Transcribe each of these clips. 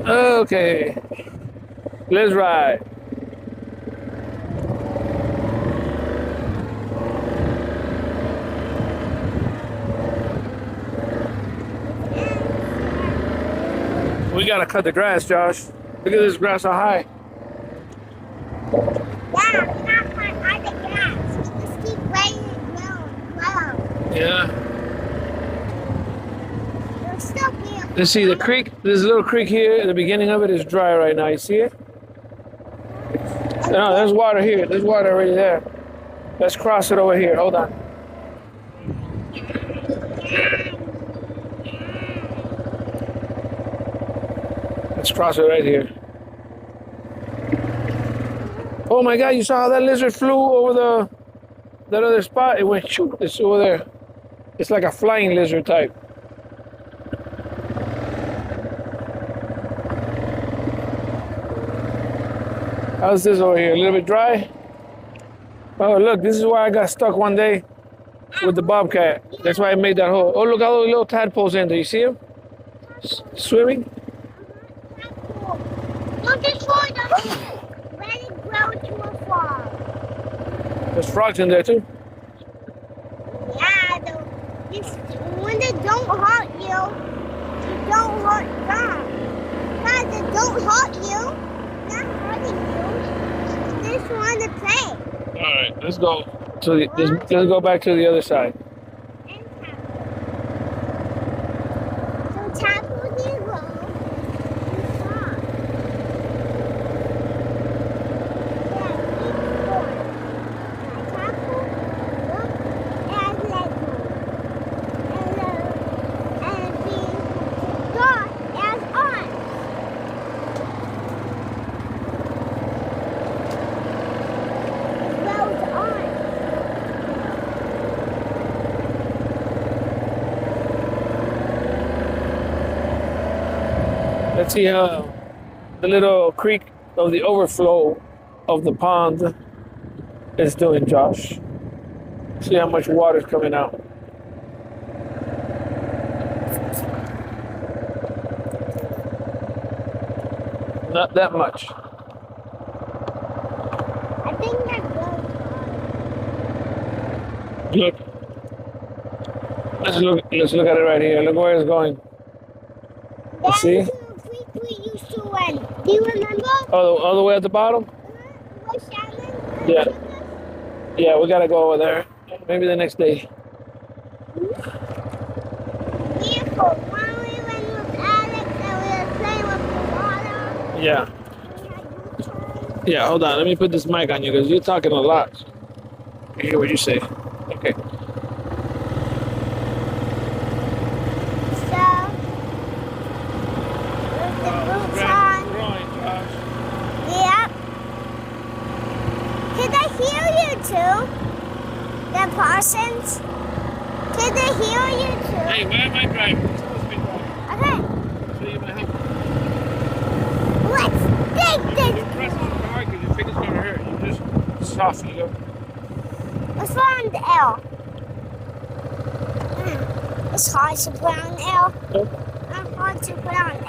Okay, let's ride. We gotta cut the grass, Josh. Look at this grass how high. Yeah, we're not going on the grass. Just keep letting it grow. Yeah. It'll still be a Let's see the creek. There's a little creek here. The beginning of it is dry right now. You see it? No, there's water here. There's water already there. Let's cross it over here. Hold on. Let's cross it right here. Oh my God! You saw how that lizard flew over that other spot? It went shoot. It's over there. It's like a flying lizard type. How's this over here? A little bit dry? Oh, look, this is why I got stuck one day with the bobcat. That's why I made that hole. Oh, look how those little tadpoles in there. You see them? Swimming? Don't destroy them. Let it grow to a fall. There's frogs in there too. Yeah, when they don't hurt you, you don't hurt them. Guys, they don't hurt you. Not hurting you. They just want to play. All right, let's go. Let's go back to the other side. So tackle the road. Let's see how the little creek of the overflow of the pond is doing, Josh. See how much water's coming out. Not that much. I think that goes Look. Let's look at it right here. Look where it's going. on. See? That's the creek we used to run. Do you remember? All the way at the bottom? With Shannon? Yeah. Yeah, we gotta go over there. Maybe the next day. Beautiful. When we went with Alex and we were playing with the water. Yeah. We had U-turn. Yeah, hold on. Let me put this mic on you because you're talking a lot. I hear what you say. Okay. So, with the boots on. Yep. Could they hear you too? The Parsons? Could they hear you too? Hey, where am I driving? You're supposed to be driving. Okay. So you're gonna help me. Let's take You this. press on the car because you think it's gonna hurt. You just soften it up. Let's put on the L. It's hard to put on L. Not hard to put on 8.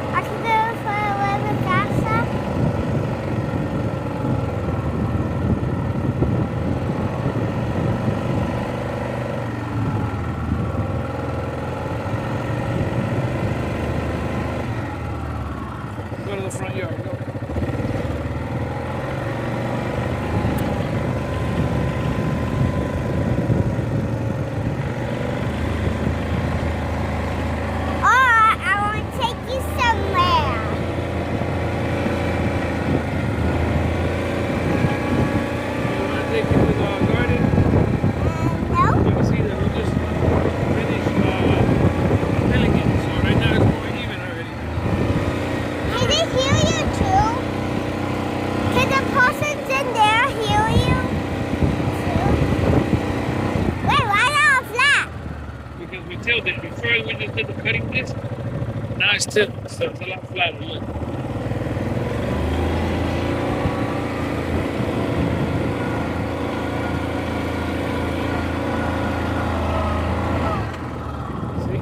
I can do it for a little bit faster. Go to the front yard. Go. Or I want to take you somewhere. You wanna take you to the garden? No? You can see that we just finished Pelican, so right now it's more even already. Can they hear you too? Can the persons in there hear you? Wait, why not flat? Because we tilted. Before we just did the cutting disc, now nice tip. So it's a lot flatter. Look. See?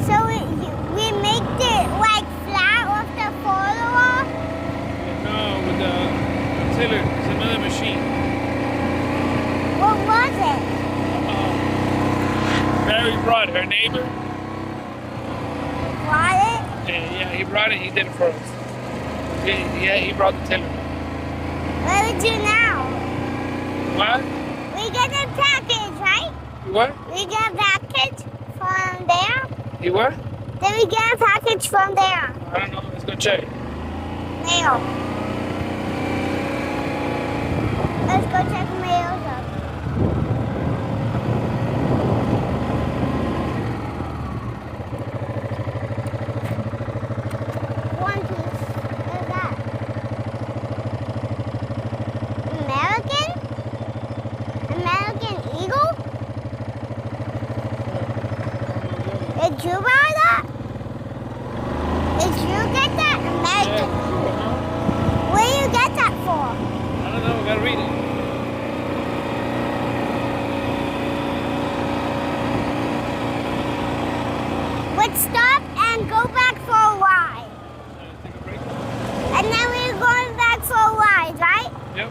So we make it like flat with the follower. No, with the tiller. It's another machine. What was it? Barry brought her neighbor. Brought it? And yeah, he brought it. He did it for us. Yeah, he brought the tiller. What do we do now? What? We get a package, right? You what? We get a package from there. You what? Then we get a package from there. I don't know. Let's go check. Mail. Let's go check mail. One piece. What is that? American? American Eagle? Did you buy that? Did you get that? American Eagle. Where do you get that for? I don't know. We gotta read it. Let's stop and go back for a ride. Take a break. And then we're going back for a ride, right? Yep.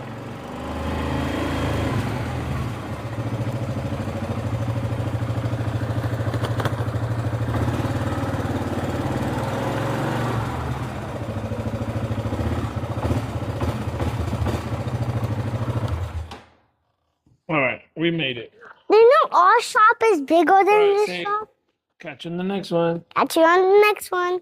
All right, we made it. You know our shop is bigger than Alright, this see. shop? Catch you in the next one. Catch you on the next one.